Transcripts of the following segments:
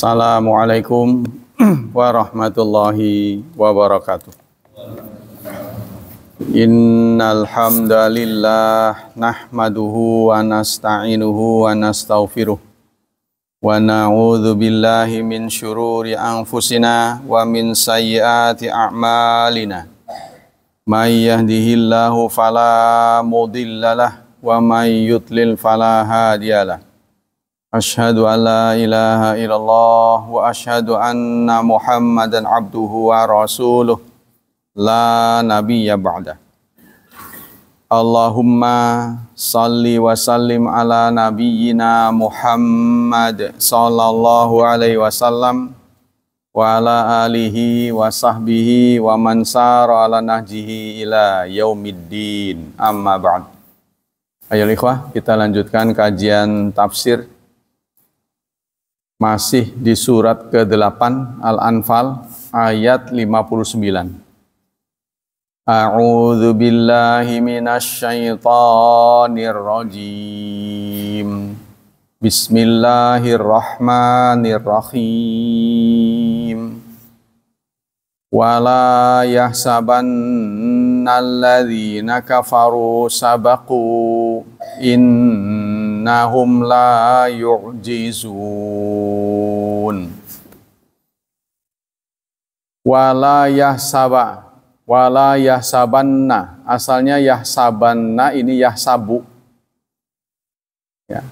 Assalamualaikum warahmatullahi wabarakatuh. Innal hamdalillah nahmaduhu wa nasta'inuhu wa nastaghfiruh wa na'udzu billahi min syururi anfusina wa min sayyiati a'malina. May yahdihillahu fala mudhillalah wa may yudlil fala hadiyalah. Asyhadu an la ilaha illallah wa asyhadu anna Muhammadan abduhu wa rasuluh la nabiyya ba'dah. Allahumma salli wa sallim ala nabiyyina Muhammad sallallahu alaihi wasallam wa ala alihi wa sahbihi wa man sara ala nahjihi ila yaumiddin, amma ba'd. Ayo ikhwah, kita lanjutkan kajian tafsir masih di surat ke-8 Al-Anfal ayat 59. A'udzu billahi minasy syaithanir rajim. Bismillahirrahmanirrahim. Wala yahsabannal ladzina kafaru sabaqu innahum la yu'jizun. Wala yahsabanna, asalnya yahsabanna, ini yahsabu ya.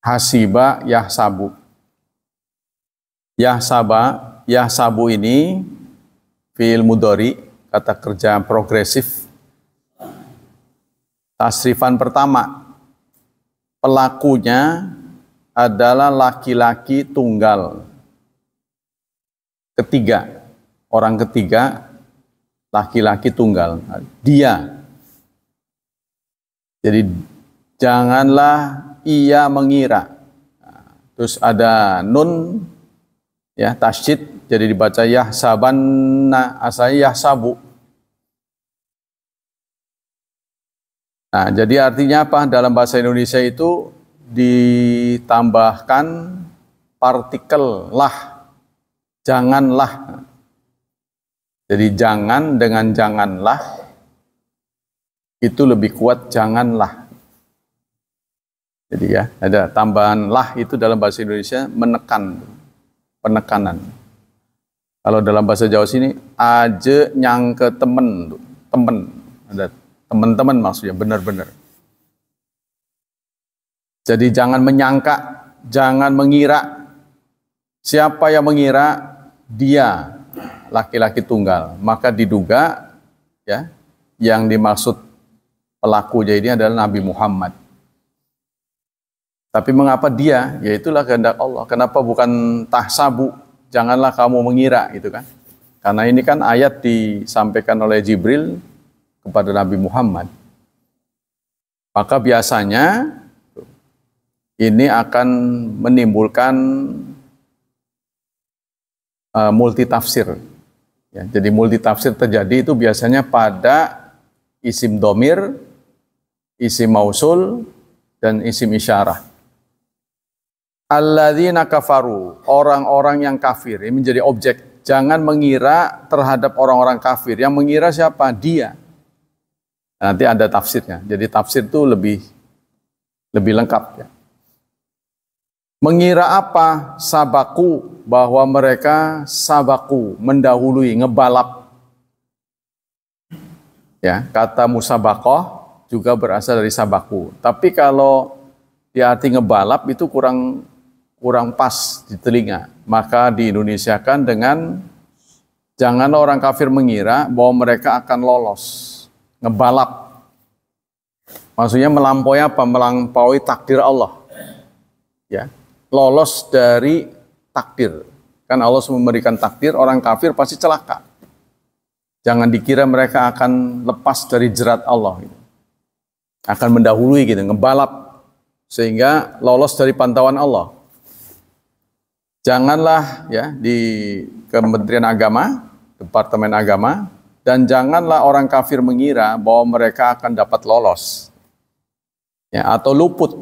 Hasiba yahsabu. Yahsabu ini fi'il mudhari, kata kerja progresif. Tasrifan pertama, pelakunya adalah laki-laki tunggal. Ketiga, orang ketiga laki-laki tunggal. Dia. Jadi janganlah ia mengira. Terus ada nun ya, tasydid, jadi dibaca yahsabanna, asalnya yahsabu. Nah, jadi artinya apa? Dalam bahasa Indonesia itu ditambahkan partikel lah, janganlah. Jadi jangan dengan janganlah itu lebih kuat janganlah. Jadi ya, ada tambahan lah itu dalam bahasa Indonesia menekan, penekanan. Kalau dalam bahasa Jawa sini aja nyangke temen, ada teman-teman maksudnya, benar-benar. Jadi jangan menyangka, jangan mengira. Siapa yang mengira? Dia laki-laki tunggal. Maka diduga ya, yang dimaksud pelakunya ini adalah Nabi Muhammad. Tapi mengapa dia? Ya itulah kehendak Allah. Kenapa bukan tahsabu? Janganlah kamu mengira, gitu kan? Karena ini kan ayat disampaikan oleh Jibril kepada Nabi Muhammad. Maka biasanya ini akan menimbulkan multitafsir. Ya, jadi multitafsir terjadi itu biasanya pada isim domir, isim mausul, dan isim isyarah. Alladzina kafaru, orang-orang yang kafir, ini menjadi objek. Jangan mengira terhadap orang-orang kafir. Yang mengira siapa? Dia. Nanti ada tafsirnya. Jadi tafsir itu lebih lengkap ya. Mengira apa? Sabaku, bahwa mereka sabaku, mendahului, ngebalap. Ya, kata musabaqah juga berasal dari sabaku. Tapi kalau di arti ngebalap itu kurang pas di telinga. Maka diindonesiakan dengan jangan orang kafir mengira bahwa mereka akan lolos. Ngebalap. Maksudnya melampaui apa? Melampaui takdir Allah. Ya, lolos dari takdir. Kan Allah memberikan takdir, orang kafir pasti celaka. Jangan dikira mereka akan lepas dari jerat Allah. Akan mendahului gitu, ngebalap. Sehingga lolos dari pantauan Allah. Janganlah ya di Kementerian Agama, Departemen Agama, dan janganlah orang kafir mengira bahwa mereka akan dapat lolos. Ya, atau luput.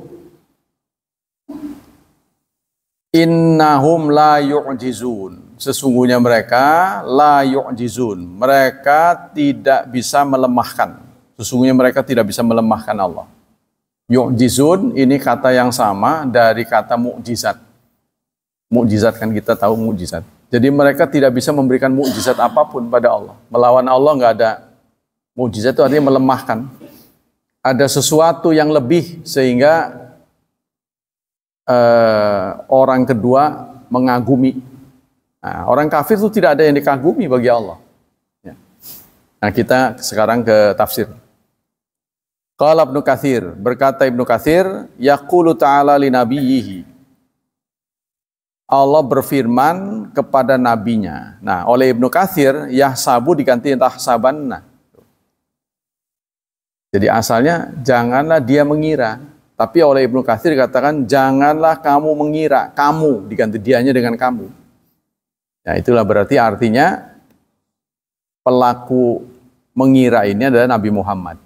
Innahum la yu'jizun. Sesungguhnya mereka la yu'jizun. Mereka tidak bisa melemahkan. Sesungguhnya mereka tidak bisa melemahkan Allah. Yu'jizun ini kata yang sama dari kata mukjizat. Mukjizat kan kita tahu mukjizat. Jadi mereka tidak bisa memberikan mukjizat apapun pada Allah. Melawan Allah nggak ada. Mukjizat itu artinya melemahkan. Ada sesuatu yang lebih sehingga orang kedua mengagumi. Nah, orang kafir itu tidak ada yang dikagumi bagi Allah. Ya. Nah, kita sekarang ke tafsir. Qala Ibnu Katsir, berkata Ibnu Katsir, yaqulu ta'ala li nabiyhi. Allah berfirman kepada nabinya. Nah, oleh Ibnu Katsir, yahsabu diganti tahsabanna. Jadi asalnya janganlah dia mengira. Tapi oleh Ibnu Katsir dikatakan janganlah kamu mengira, kamu diganti dianya dengan kamu. Nah, itulah berarti artinya pelaku mengira ini adalah Nabi Muhammad.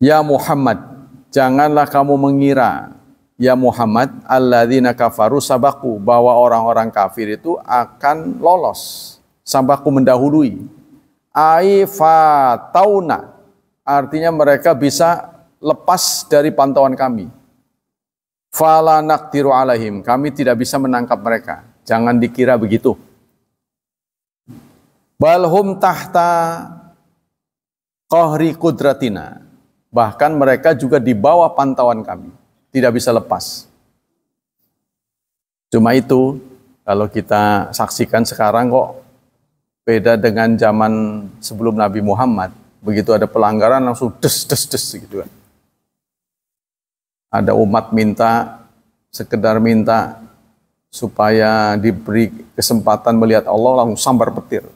Ya Muhammad, janganlah kamu mengira, ya Muhammad, alladzina kafaru sabaku, bahwa orang-orang kafir itu akan lolos, sabaku mendahului. Aifatauna, artinya mereka bisa lepas dari pantauan kami. Fala naqdiru alaihim, kami tidak bisa menangkap mereka. Jangan dikira begitu. Balhum tahta qahri kudratina, bahkan mereka juga di bawah pantauan kami, tidak bisa lepas. Cuma itu, kalau kita saksikan sekarang kok beda dengan zaman sebelum Nabi Muhammad. Begitu ada pelanggaran langsung des gitu kan. Ada umat sekedar minta supaya diberi kesempatan melihat Allah, langsung sambar petir.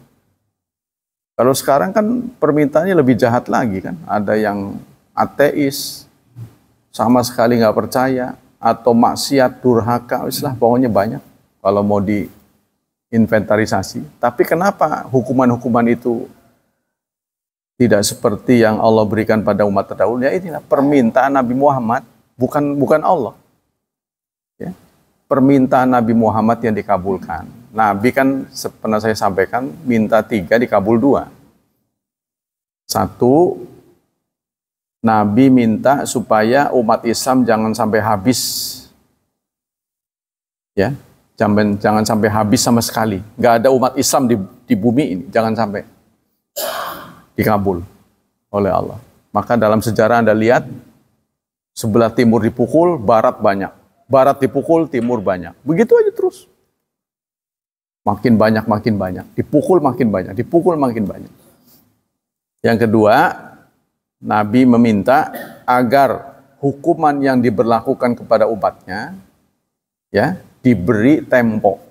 Kalau sekarang kan permintaannya lebih jahat lagi kan. Ada yang ateis, sama sekali nggak percaya, atau maksiat, durhaka, islah pokoknya banyak kalau mau diinventarisasi. Tapi kenapa hukuman-hukuman itu tidak seperti yang Allah berikan pada umat terdahulu? Ya inilah permintaan Nabi Muhammad. Bukan Allah. Ya. Permintaan Nabi Muhammad yang dikabulkan. Nabi kan pernah saya sampaikan minta 3 dikabul 2. 1, Nabi minta supaya umat Islam jangan sampai habis. Ya, jangan sampai habis sama sekali. Nggak ada umat Islam di bumi ini, jangan sampai dikabul oleh Allah. Maka dalam sejarah Anda lihat, sebelah timur dipukul, barat banyak. Barat dipukul, timur banyak. Begitu aja terus. Makin banyak, makin banyak. Dipukul makin banyak, dipukul makin banyak. Yang kedua, Nabi meminta agar hukuman yang diberlakukan kepada umatnya ya, diberi tempo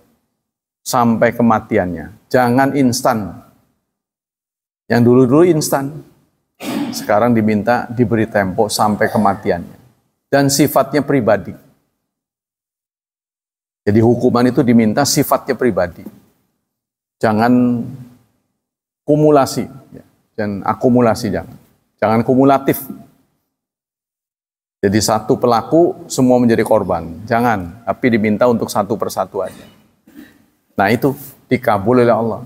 sampai kematiannya. Jangan instan. Yang dulu-dulu instan. Sekarang diminta diberi tempo sampai kematiannya. Dan sifatnya pribadi. Jadi hukuman itu diminta sifatnya pribadi. Jangan kumulasi. Dan akumulasi jangan. Jangan kumulatif. Jadi satu pelaku semua menjadi korban. Jangan. Tapi diminta untuk satu persatu aja. Nah itu dikabul oleh Allah.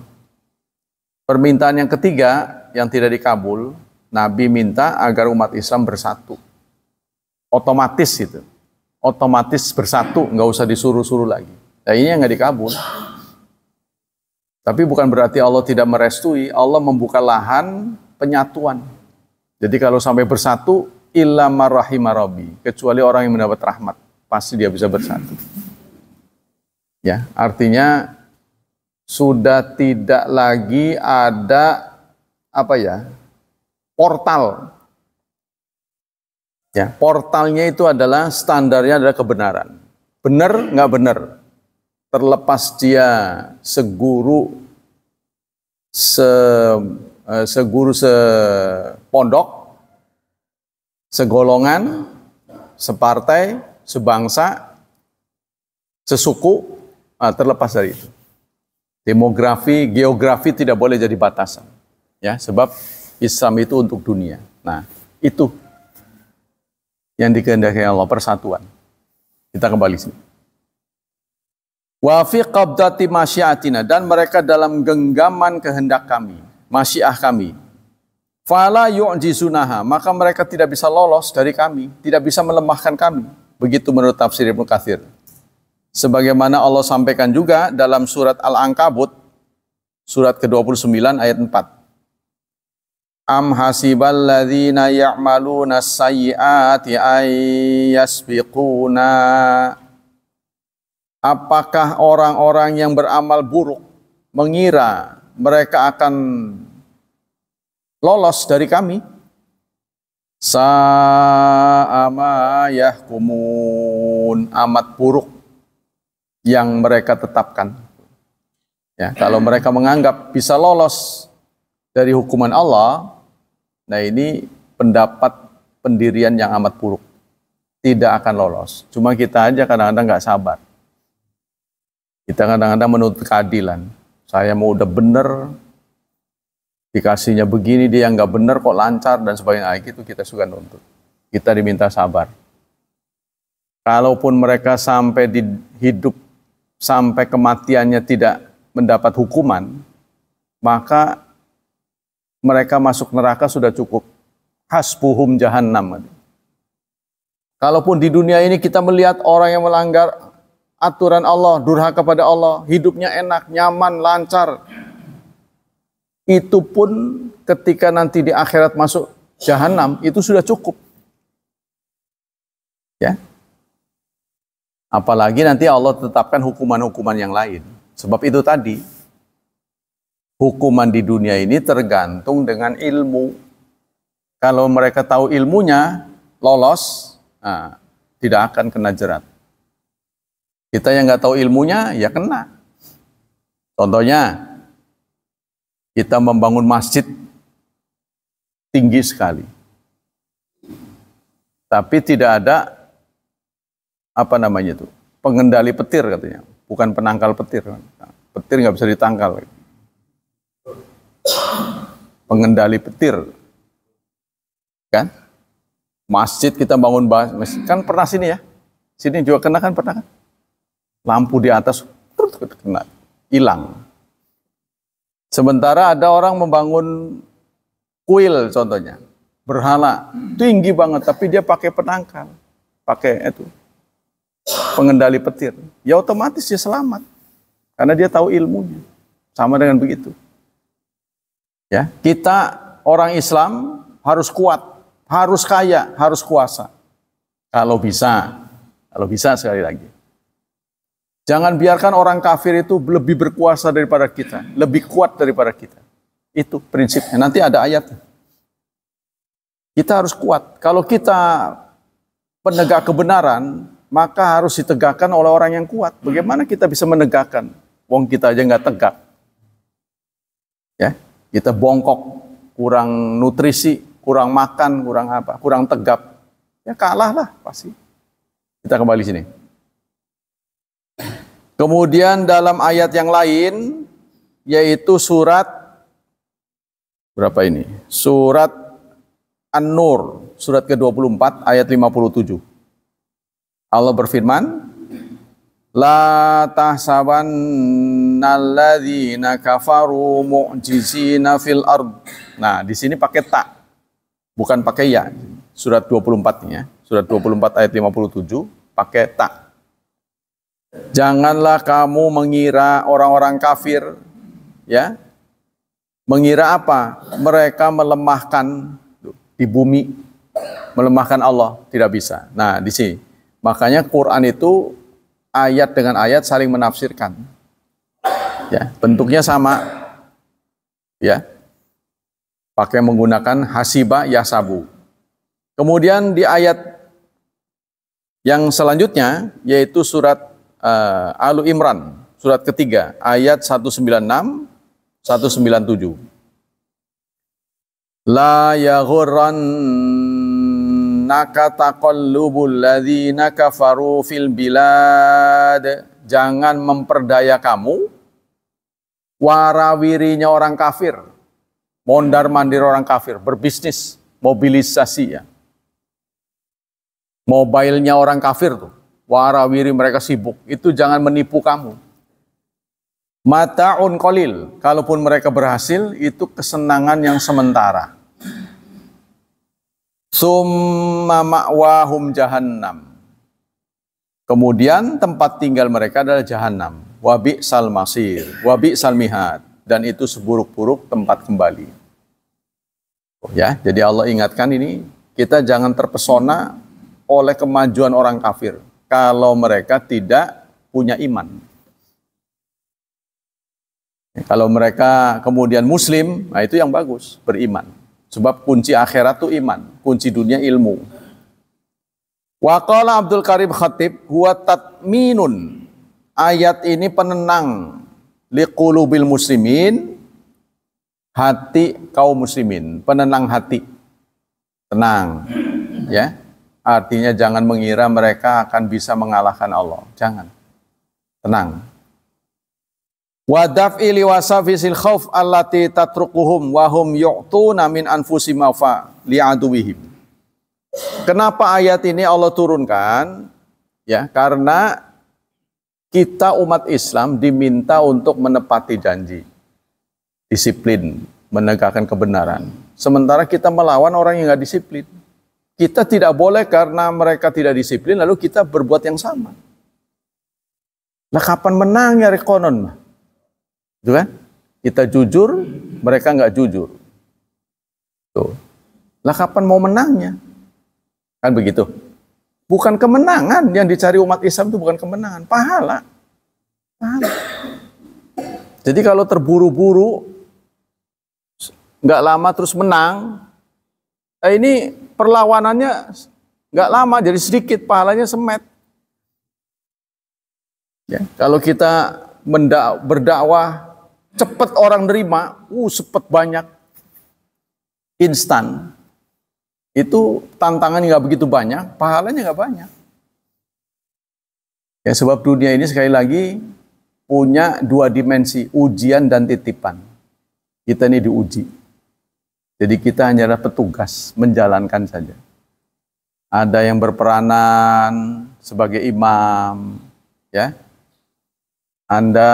Permintaan yang ketiga yang tidak dikabul, Nabi minta agar umat Islam bersatu. Otomatis itu. Otomatis bersatu, nggak usah disuruh-suruh lagi. Nah ini yang nggak dikabul. Tapi bukan berarti Allah tidak merestui. Allah membuka lahan penyatuan. Jadi kalau sampai bersatu, illa marrahima rabbi, kecuali orang yang mendapat rahmat, pasti dia bisa bersatu. Ya, artinya sudah tidak lagi ada portal. Ya, portalnya itu adalah standarnya adalah kebenaran. Benar nggak benar, terlepas dia seguru sepondok, segolongan, separtai, sebangsa, sesuku, terlepas dari itu. Demografi, geografi tidak boleh jadi batasan. Ya, sebab Islam itu untuk dunia. Nah, itu yang dikehendaki Allah, persatuan. Kita kembali sini. Wa fi qabdati masyiatina, dan mereka dalam genggaman kehendak kami, masyiah kami. Fala yu'jizunaha, maka mereka tidak bisa lolos dari kami, tidak bisa melemahkan kami. Begitu menurut tafsir Ibnu Katsir. Sebagaimana Allah sampaikan juga dalam surat Al-Ankabut, surat ke-29 ayat 4. Am hasibal ladzina ya'maluna sayyiati ay yasbiquna. Apakah orang-orang yang beramal buruk mengira mereka akan lolos dari kami? Sa'ama yahkumun, amat buruk yang mereka tetapkan. Ya, kalau mereka menganggap bisa lolos dari hukuman Allah, nah ini pendapat pendirian yang amat buruk. Tidak akan lolos. Cuma kita aja kadang-kadang nggak sabar. Kita kadang-kadang menuntut keadilan. Saya mau udah bener, dikasihnya begini, dia nggak bener kok lancar dan sebagainya. Itu kita suka nuntut. Kita diminta sabar. Kalaupun mereka sampai di hidup, sampai kematiannya tidak mendapat hukuman, maka mereka masuk neraka sudah cukup. Hasbuhum jahannam. Kalaupun di dunia ini kita melihat orang yang melanggar aturan Allah, durhaka pada Allah, hidupnya enak, nyaman, lancar, itu pun ketika nanti di akhirat masuk jahannam, itu sudah cukup. Ya. Apalagi nanti Allah tetapkan hukuman-hukuman yang lain. Sebab itu tadi, hukuman di dunia ini tergantung dengan ilmu. Kalau mereka tahu ilmunya, lolos, nah, tidak akan kena jerat. Kita yang nggak tahu ilmunya, ya kena. Contohnya, kita membangun masjid tinggi sekali. Tapi tidak ada pengendali petir katanya, bukan penangkal petir. Petir nggak bisa ditangkal. Pengendali petir, kan? Masjid kita bangun, kan pernah sini ya? Sini juga kena kan, pernah kan? Lampu di atas kena, hilang. Sementara ada orang membangun kuil contohnya, berhala tinggi banget, tapi dia pakai penangkal, pakai itu pengendali petir, ya otomatis dia selamat karena dia tahu ilmunya. Sama dengan begitu. Ya, kita orang Islam harus kuat, harus kaya, harus kuasa. Kalau bisa sekali lagi. Jangan biarkan orang kafir itu lebih berkuasa daripada kita, lebih kuat daripada kita. Itu prinsipnya. Nanti ada ayatnya. Kita harus kuat. Kalau kita penegak kebenaran, maka harus ditegakkan oleh orang yang kuat. Bagaimana kita bisa menegakkan? Wong kita aja nggak tegak. Ya, kita bongkok, kurang nutrisi, kurang makan, kurang tegap. Ya kalah lah pasti. Kita kembali sini. Kemudian dalam ayat yang lain, yaitu surat berapa ini? Surat An-Nur, surat ke-24 ayat 57. Allah berfirman, La tahsabannalladzina kafaru mu'jizina fil ard. Nah, di sini pakai ta, bukan pakai ya. Surat 24 ya. Surat 24 ayat 57 pakai ta. Janganlah kamu mengira orang-orang kafir, ya. Mengira apa? Mereka melemahkan di bumi, melemahkan Allah, tidak bisa. Nah, di sini. Makanya Quran itu ayat dengan ayat saling menafsirkan. Ya, bentuknya sama. Ya. Pakai menggunakan hasiba yasabu. Kemudian di ayat yang selanjutnya yaitu surat Al Imran, surat ketiga, ayat 196 197. La yaghurrannaka taqallubul ladzina kafaru fil bilad. Jangan memperdaya kamu warawirinya orang kafir, mondar-mandir orang kafir, berbisnis, mobilisasi ya. Mobilenya orang kafir tuh, warawiri mereka sibuk. Itu jangan menipu kamu. Mata'un qalil. Kalaupun mereka berhasil, itu kesenangan yang sementara. Summa ma'wahum jahannam. Kemudian tempat tinggal mereka adalah jahannam. Wa bi'sal masir, wa bi'sal mihad. Dan itu seburuk-buruk tempat kembali. Ya, jadi Allah ingatkan ini, kita jangan terpesona oleh kemajuan orang kafir kalau mereka tidak punya iman. Kalau mereka kemudian muslim, nah itu yang bagus, beriman. Sebab kunci akhirat itu iman, kunci dunia ilmu. Wa qala Abdul Karim Khatib huwa tatminun. Ayat ini penenang liqulubil muslimin, hati kaum muslimin, penenang hati. Tenang, ya. Artinya jangan mengira mereka akan bisa mengalahkan Allah. Jangan. Tenang. Wa daf'i liwasafisil khauf allati tatrukuhum wa hum yu'tuna min anfusihim fa li'aduwihim. Kenapa ayat ini Allah turunkan? Ya, karena kita umat Islam diminta untuk menepati janji. Disiplin, menegakkan kebenaran. Sementara kita melawan orang yang enggak disiplin. Kita tidak boleh karena mereka tidak disiplin lalu kita berbuat yang sama. Nah, kapan menangnya rekonon? Itu kan? Kita jujur, mereka nggak jujur. Tuh. Lah kapan mau menangnya? Kan begitu. Bukan kemenangan yang dicari umat Islam itu, bukan kemenangan, pahala. Pahala. Jadi kalau terburu-buru, nggak lama terus menang, ini perlawanannya nggak lama, jadi sedikit, pahalanya semet. Ya, kalau kita berdakwah cepat orang nerima, cepet banyak, instan. Itu tantangan nggak begitu banyak, pahalanya nggak banyak. Ya, sebab dunia ini sekali lagi punya dua dimensi, ujian dan titipan. Kita ini diuji. Jadi kita hanyalah petugas, menjalankan saja. Ada yang berperanan sebagai imam, ya. Anda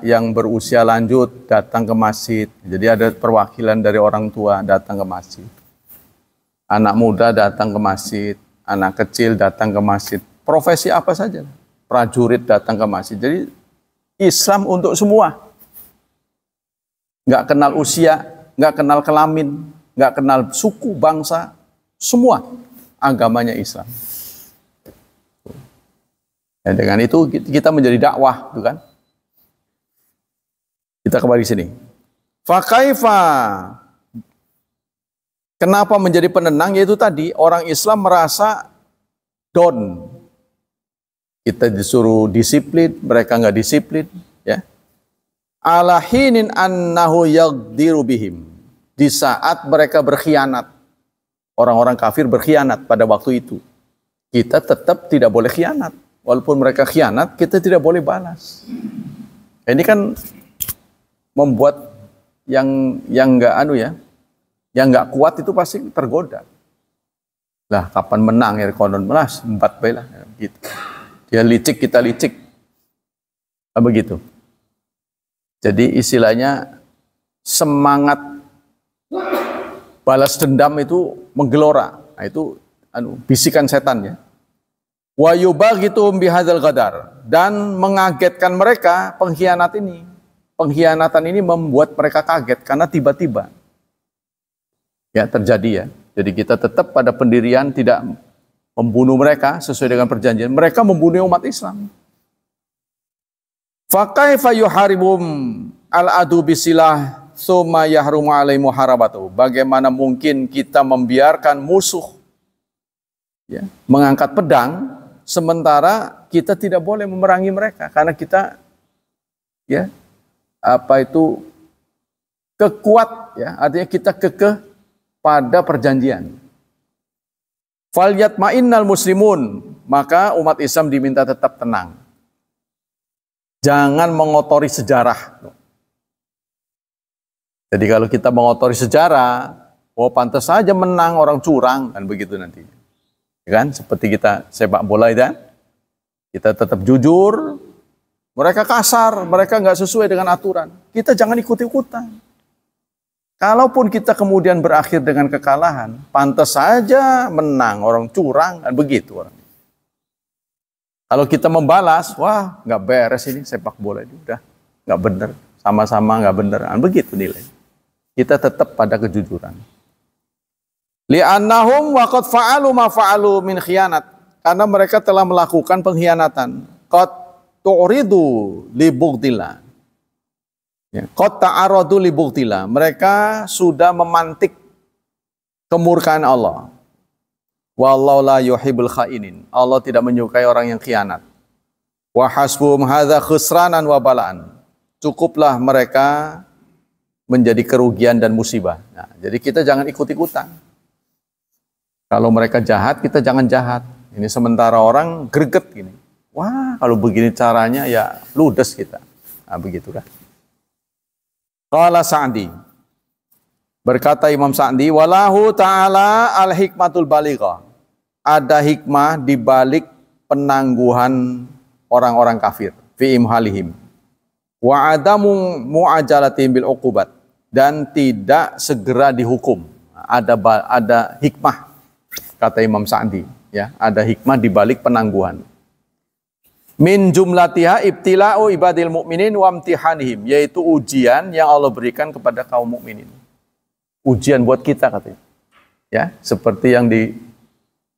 yang berusia lanjut datang ke masjid. Jadi ada perwakilan dari orang tua datang ke masjid. Anak muda datang ke masjid. Anak kecil datang ke masjid. Profesi apa saja. Prajurit datang ke masjid. Jadi Islam untuk semua. Nggak kenal usia, nggak kenal kelamin, nggak kenal suku, bangsa. Semua agamanya Islam. Ya, dengan itu kita menjadi dakwah, gitu kan? Kita kembali sini. Fakaifa, kenapa menjadi penenang? Yaitu tadi orang Islam merasa down. Kita disuruh disiplin, mereka nggak disiplin, ya. Ala hinin annahu yaqdiru bihim. Di saat mereka berkhianat, orang-orang kafir berkhianat pada waktu itu. Kita tetap tidak boleh khianat. Walaupun mereka khianat, kita tidak boleh balas. Ini kan membuat yang nggak yang nggak kuat itu pasti tergoda. Lah kapan menang ya konon melas 4 bela gitu. Dia licik, kita licik. Begitu. Jadi istilahnya semangat balas dendam itu menggelora. Nah, itu bisikan setan ya. Wa yubaghituhum bihadzal qadar, dan mengagetkan mereka pengkhianat ini. Pengkhianatan ini membuat mereka kaget karena tiba-tiba ya terjadi ya. Jadi kita tetap pada pendirian tidak membunuh mereka sesuai dengan perjanjian. Mereka membunuh umat Islam. Fa kaifa yuharibum al-adu bisilah summa yahrumu alaihi muharabatu. Bagaimana mungkin kita membiarkan musuh ya, mengangkat pedang sementara kita tidak boleh memerangi mereka karena kita ya kekuat ya, artinya kita kekeh pada perjanjian. Falyatma'innal muslimun, maka umat Islam diminta tetap tenang. Jangan mengotori sejarah. Jadi kalau kita mengotori sejarah, pantas saja menang orang curang kan begitu nantinya. Kan seperti kita sepak bola itu kan, kita tetap jujur Mereka kasar, mereka nggak sesuai dengan aturan. Kita jangan ikut-ikutan. Kalaupun kita kemudian berakhir dengan kekalahan, pantas saja menang, orang curang, kan begitu orang. Kalau kita membalas, wah nggak beres ini sepak bola ini, udah nggak bener, sama-sama nggak bener, kan begitu nilai. Kita tetap pada kejujuran. Li'annahum wa qad fa'alu ma fa'alu min khiyanat. Karena mereka telah melakukan pengkhianatan. Qad tu'ridu li bughdillah. Ya, qad ta'aradu li bughdillah. Mereka sudah memantik kemurkaan Allah. Wallahu la yuhibbul khainin. Allah tidak menyukai orang yang khianat. Wa hasbuhum hadza khusranan wa balaan. Cukuplah mereka menjadi kerugian dan musibah. Nah, jadi kita jangan ikut-ikutan. Kalau mereka jahat, kita jangan jahat. Ini sementara orang greget gini. Wah, kalau begini caranya ya ludes kita. Nah, begitu kan. Qala Sa'di. Berkata Imam Sa'di, walahu ta'ala al-hikmatul balighah. Ada hikmah di balik penangguhan orang-orang kafir fi imhalihim. Wa adamu mu'ajalatihim bil uqubat, dan tidak segera dihukum. Ada hikmah, kata Imam Sa'di, ya, ada hikmah di balik penangguhan. Min jumlatiha ibtila'u ibadil mu'minin wa imtihanihim, yaitu ujian yang Allah berikan kepada kaum mukminin. Ujian buat kita katanya. Ya, seperti yang di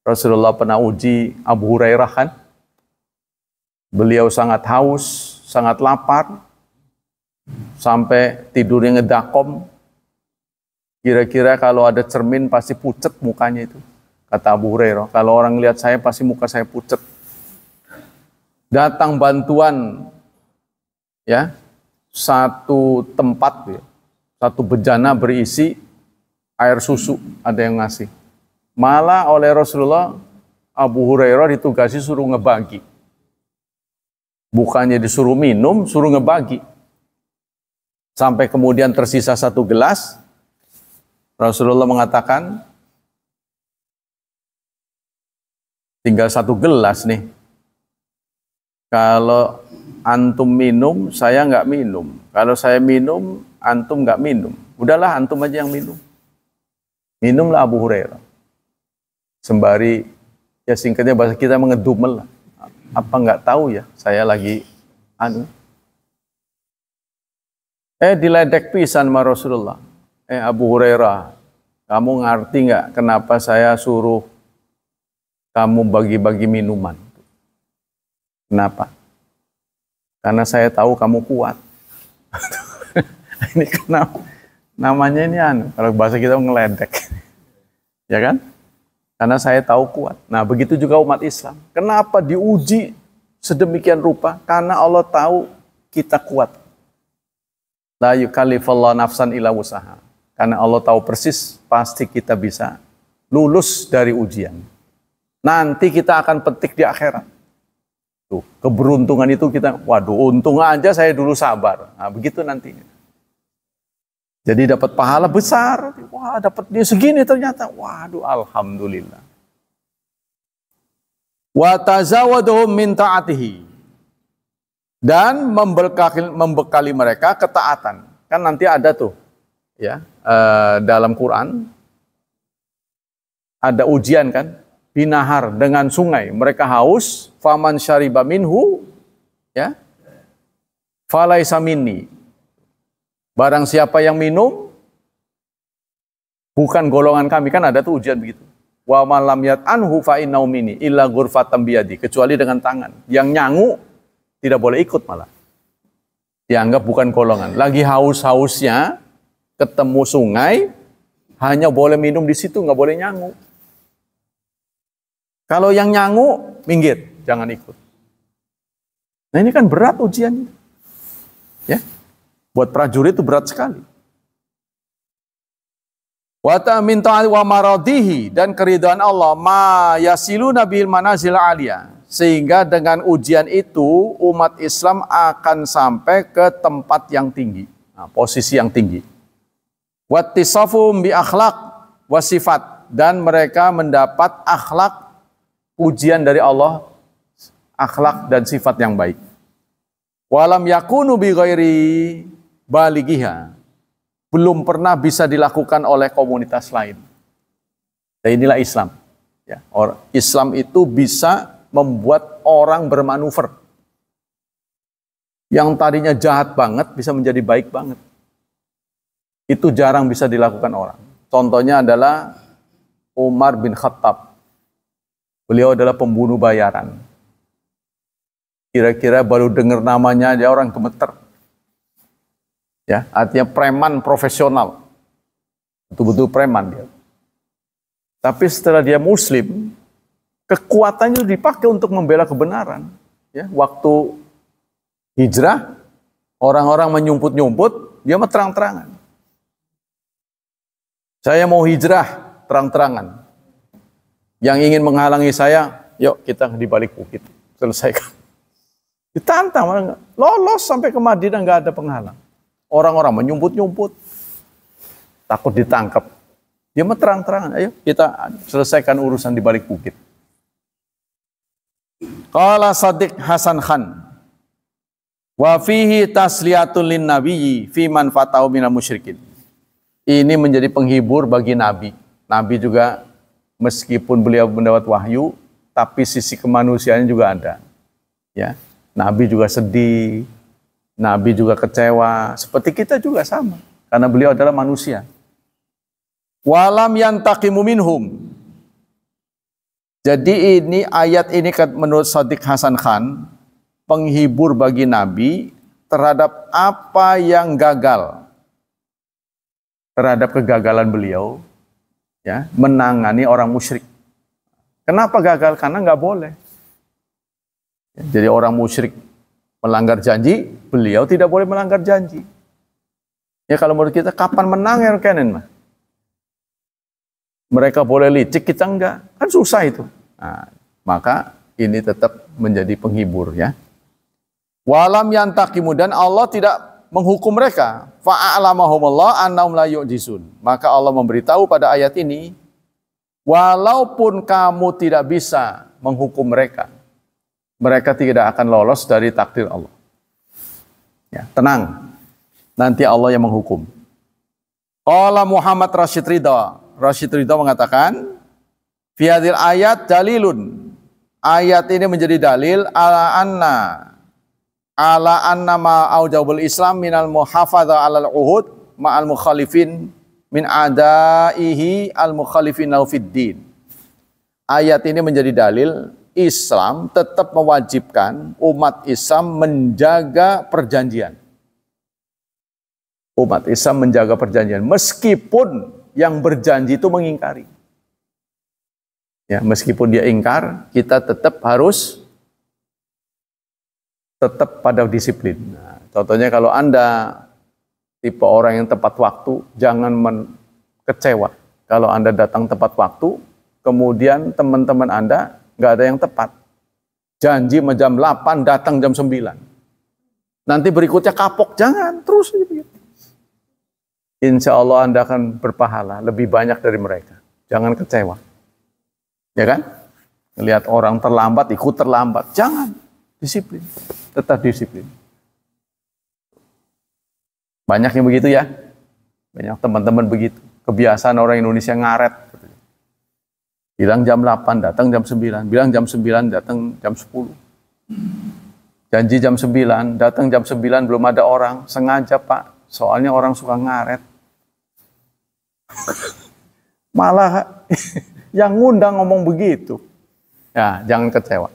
Rasulullah pernah uji Abu Hurairah kan. Beliau sangat haus, sangat lapar, sampai tidurnya ngedakom. Kira-kira kalau ada cermin pasti pucet mukanya itu. Kata Abu Hurairah, kalau orang lihat saya pasti muka saya pucet. Datang bantuan, ya, satu tempat, ya, satu bejana berisi air susu, ada yang ngasih. Malah oleh Rasulullah, Abu Hurairah ditugasi suruh ngebagi. Bukannya disuruh minum, suruh ngebagi. Sampai kemudian tersisa satu gelas, Rasulullah mengatakan, tinggal satu gelas nih. Kalau antum minum, saya nggak minum. Kalau saya minum, antum nggak minum. Udahlah, antum aja yang minum. Minumlah Abu Hurairah. Sembari, ya singkatnya bahasa kita mengedumel lah. Apa nggak tahu ya, saya lagi diledek pisan sama Rasulullah. Abu Hurairah, kamu ngerti nggak kenapa saya suruh kamu bagi-bagi minuman? Kenapa? Karena saya tahu kamu kuat. Ini kenapa? Namanya ini kalau bahasa kita ngeledek. Ya kan? Karena saya tahu kuat. Nah, begitu juga umat Islam. Kenapa diuji sedemikian rupa? Karena Allah tahu kita kuat. La yukallifullahu nafsan illa wusaha. Karena Allah tahu persis pasti kita bisa lulus dari ujian. Nanti kita akan petik di akhirat. Tuh, keberuntungan itu kita, waduh, untung aja saya dulu sabar. Nah, begitu nantinya. Jadi dapat pahala besar. Wah, dapat dia segini ternyata. Waduh, alhamdulillah. Wa tazawaduhum min ta'atihi. Dan membekali mereka ketaatan. Kan nanti ada tuh, ya, dalam Quran ada ujian kan, binahar, dengan sungai. Mereka haus, faman syariba minhu, ya, falaisa minni. Barang siapa yang minum, bukan golongan kami. Kan ada tuh ujian begitu. Wa malam yat'anhu fa innahu minni illa ghurfatan biyadi, kecuali dengan tangan. Yang nyangu tidak boleh ikut malah. Dianggap bukan golongan. Lagi haus-hausnya, ketemu sungai, hanya boleh minum di situ, nggak boleh nyangu. Kalau yang nyangu, minggir, jangan ikut. Nah, ini kan berat ujiannya. Ya. Buat prajurit itu berat sekali. Wa ta'min ta'al wa maradihi, dan keridhaan Allah, ma yasiluna bil manazil aliyah, sehingga dengan ujian itu umat Islam akan sampai ke tempat yang tinggi, nah, posisi yang tinggi. Wattisafum bi akhlaq wa sifat, dan mereka mendapat akhlak, ujian dari Allah, akhlak dan sifat yang baik. Walam yakunu bi ghairi balighiha. Belum pernah bisa dilakukan oleh komunitas lain. Dan inilah Islam. Ya, Islam itu bisa membuat orang bermanuver. Yang tadinya jahat banget bisa menjadi baik banget. Itu jarang bisa dilakukan orang. Contohnya adalah Umar bin Khattab. Beliau adalah pembunuh bayaran. Kira-kira baru dengar namanya aja orang gemeter. Ya, artinya preman profesional. Betul-betul preman dia. Tapi setelah dia muslim, kekuatannya dipakai untuk membela kebenaran. Ya, waktu hijrah, orang-orang menyumput-nyumput, dia mah terang-terangan. Saya mau hijrah, terang-terangan. Yang ingin menghalangi saya, yuk kita di balik bukit, selesaikan. Ditantang, lolos sampai ke Madinah nggak ada penghalang. Orang-orang menyumput-nyumput, takut ditangkap. Dia mah terang-terangan, ayo kita selesaikan urusan di balik bukit. Qala Sadiq Hasan Khan, wa fihi tasliyatun lin nabiyyi fi man fatahu minal musyrikin. Ini menjadi penghibur bagi Nabi. Nabi juga meskipun beliau mendapat wahyu, tapi sisi kemanusiaannya juga ada. Ya, Nabi juga sedih, Nabi juga kecewa, seperti kita juga sama, karena beliau adalah manusia. Walam yantaqimu minhum. Jadi ini ayat ini menurut Sadiq Hasan Khan penghibur bagi Nabi terhadap apa yang gagal, terhadap kegagalan beliau, ya, menangani orang musyrik. Kenapa gagal? Karena nggak boleh. Jadi orang musyrik melanggar janji, beliau tidak boleh melanggar janji. Ya kalau menurut kita kapan menang ya Kenen mah? Mereka boleh licik, kita enggak. Kan susah itu. Nah, maka ini tetap menjadi penghibur ya. Walam yantaqimu, dan Allah tidak menghukum mereka. Fa'alamahumullah annahum la yu'jizun. Maka Allah memberitahu pada ayat ini, walaupun kamu tidak bisa menghukum mereka, mereka tidak akan lolos dari takdir Allah. Ya, tenang. Nanti Allah yang menghukum. Qala Muhammad Rashid Ridha. Rashid Ridha mengatakan, fi hadhil ayat dalilun. Ayat ini menjadi dalil ala anna ma aujabul Islam minal muhafadha alal uhud ma'al mukhalifin min adaihi al mukhalifin lahu fid din. Ayat ini menjadi dalil Islam tetap mewajibkan umat Islam menjaga perjanjian. Umat Islam menjaga perjanjian meskipun yang berjanji itu mengingkari. Ya, meskipun dia ingkar, kita tetap harus tetap pada disiplin. Nah, contohnya kalau Anda tipe orang yang tepat waktu, jangan kecewa. Kalau Anda datang tepat waktu, kemudian teman-teman Anda nggak ada yang tepat. Janji jam 8, datang jam 9. Nanti berikutnya kapok, jangan, terus aja begitu. Insya Allah Anda akan berpahala lebih banyak dari mereka. Jangan kecewa. Ya kan? Lihat orang terlambat, ikut terlambat. Jangan. Disiplin. Tetap disiplin. Banyak yang begitu ya. Banyak teman-teman begitu. Kebiasaan orang Indonesia ngaret. Bilang jam 8, datang jam 9. Bilang jam 9, datang jam 10. Janji jam 9, datang jam 9, belum ada orang. Sengaja Pak. Soalnya orang suka ngaret. Malah yang ngundang ngomong begitu. Ya, jangan kecewa.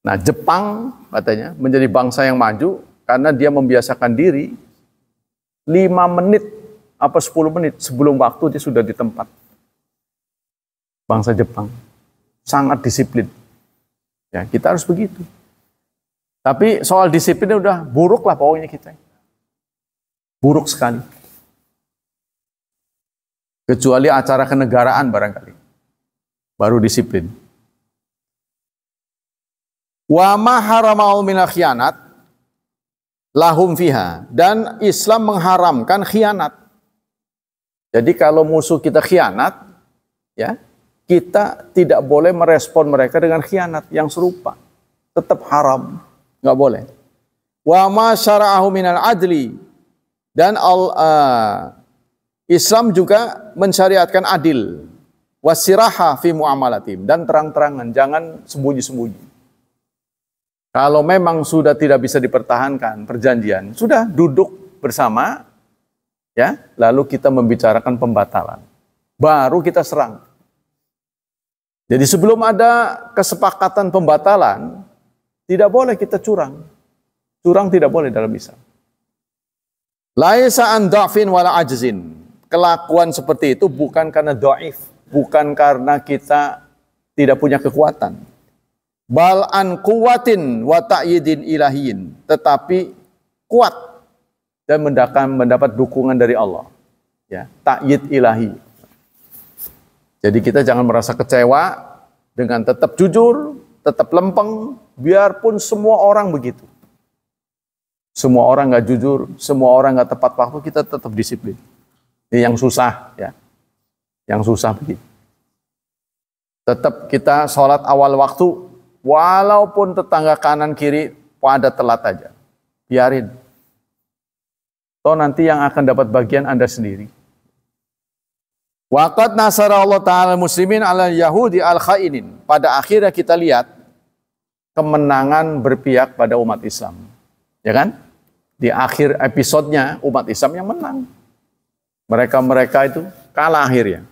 Nah, Jepang katanya menjadi bangsa yang maju karena dia membiasakan diri 5 menit apa 10 menit sebelum waktu dia sudah di tempat. Bangsa Jepang sangat disiplin. Ya, kita harus begitu. Tapi soal disiplinnya udah buruk lah pokoknya kita. Buruk sekali. Kecuali acara kenegaraan barangkali. Baru disiplin. Wa ma harama'u minal khianat lahum fiha. Dan Islam mengharamkan khianat. Jadi kalau musuh kita khianat, ya, kita tidak boleh merespon mereka dengan khianat yang serupa. Tetap haram. Nggak boleh. wa ma syara'ahu minal adli, dan Islam juga mensyariatkan adil, wasiraha fi muamalatim, dan terang-terangan, jangan sembunyi-sembunyi. Kalau memang sudah tidak bisa dipertahankan perjanjian, sudah duduk bersama, ya, lalu kita membicarakan pembatalan, baru kita serang. Jadi sebelum ada kesepakatan pembatalan, tidak boleh kita curang. Curang tidak boleh dalam Islam. Laisa an dha'fin wala ajzin. Kelakuan seperti itu bukan karena dhaif, bukan karena kita tidak punya kekuatan. Bal an quwwatin wa ta'yidin ilahiyin, tetapi kuat dan mendapat dukungan dari Allah. Ya, ta'yid ilahi. Jadi kita jangan merasa kecewa dengan tetap jujur, tetap lempeng, biarpun semua orang begitu. Semua orang nggak jujur, semua orang nggak tepat waktu, kita tetap disiplin. Ini yang susah, ya. Yang susah begitu. Tetap kita sholat awal waktu, walaupun tetangga kanan kiri pada telat aja, biarin. Toh nanti yang akan dapat bagian Anda sendiri. Waqad nasara Allah Ta'ala muslimin ala yahudi al-khainin. Pada akhirnya kita lihat kemenangan berpihak pada umat Islam. Ya kan? Di akhir episodenya umat Islam yang menang. Mereka-mereka itu kalah akhirnya.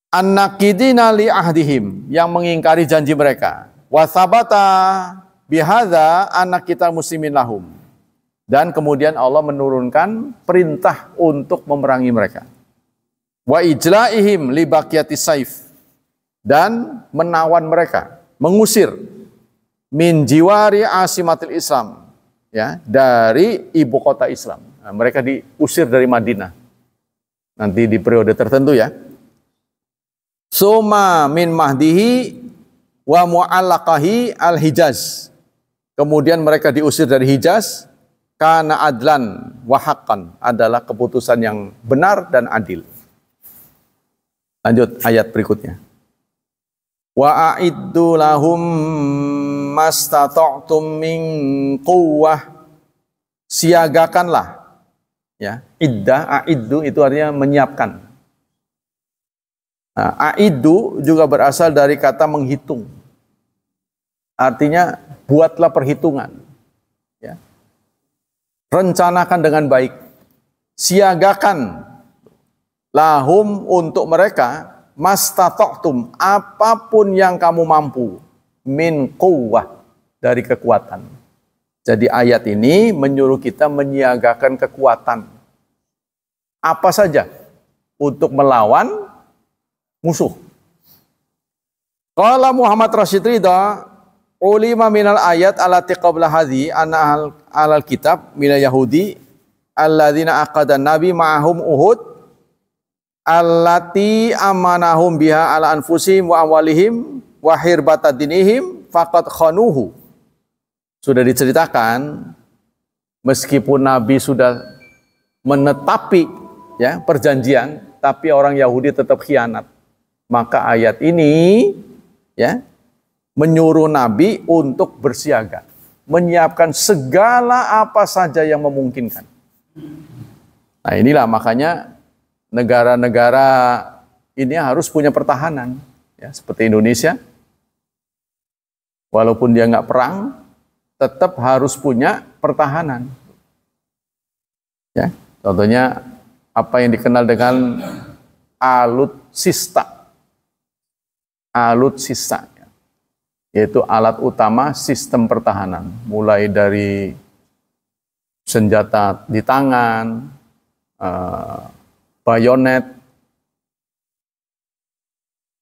An-naqidina li ahdihim, yang mengingkari janji mereka. Wa thabata bihadza anak kita muslimin lahum. Dan kemudian Allah menurunkan perintah untuk memerangi mereka. Wa ijla'ihim li baqiyati saif, dan menawan mereka, mengusir min jiwari asimatil Islam, ya, dari ibu kota Islam. Nah, mereka diusir dari Madinah. Nanti di periode tertentu, ya. Suma min mahdihi wa mu'allaqahi al-Hijaz. Kemudian mereka diusir dari Hijaz, kana adlan wa haqqan, adalah keputusan yang benar dan adil. Lanjut ayat berikutnya. Wa a'iddu lahum mastata'tum min quwwah, siagakanlah, ya. A'iddu itu artinya menyiapkan. Nah, a'iddu juga berasal dari kata menghitung. Artinya buatlah perhitungan, ya. Rencanakan dengan baik. Siagakan lahum, untuk mereka, mastata'tum, apapun yang kamu mampu, min quwwah, dari kekuatan. Jadi ayat ini menyuruh kita menyiagakan kekuatan apa saja untuk melawan musuh. Qala Muhammad Rashid Ridha, ulima minal ayat allati qabla hadhi anna alal kitab minal yahudi alladzina aqada nabi ma'ahum uhud allati amanahum biha ala anfusihim wa amwalihim wa hirbata dinihim faqad khanuhu. Sudah diceritakan, meskipun Nabi sudah menetapi, ya, perjanjian, tapi orang Yahudi tetap khianat. Maka ayat ini, ya, menyuruh Nabi untuk bersiaga, menyiapkan segala apa saja yang memungkinkan. Nah, inilah makanya negara-negara ini harus punya pertahanan, ya, seperti Indonesia. Walaupun dia nggak perang, tetap harus punya pertahanan. Ya, contohnya apa yang dikenal dengan alutsista. Alutsista, ya, yaitu alat utama sistem pertahanan, mulai dari senjata di tangan, bayonet,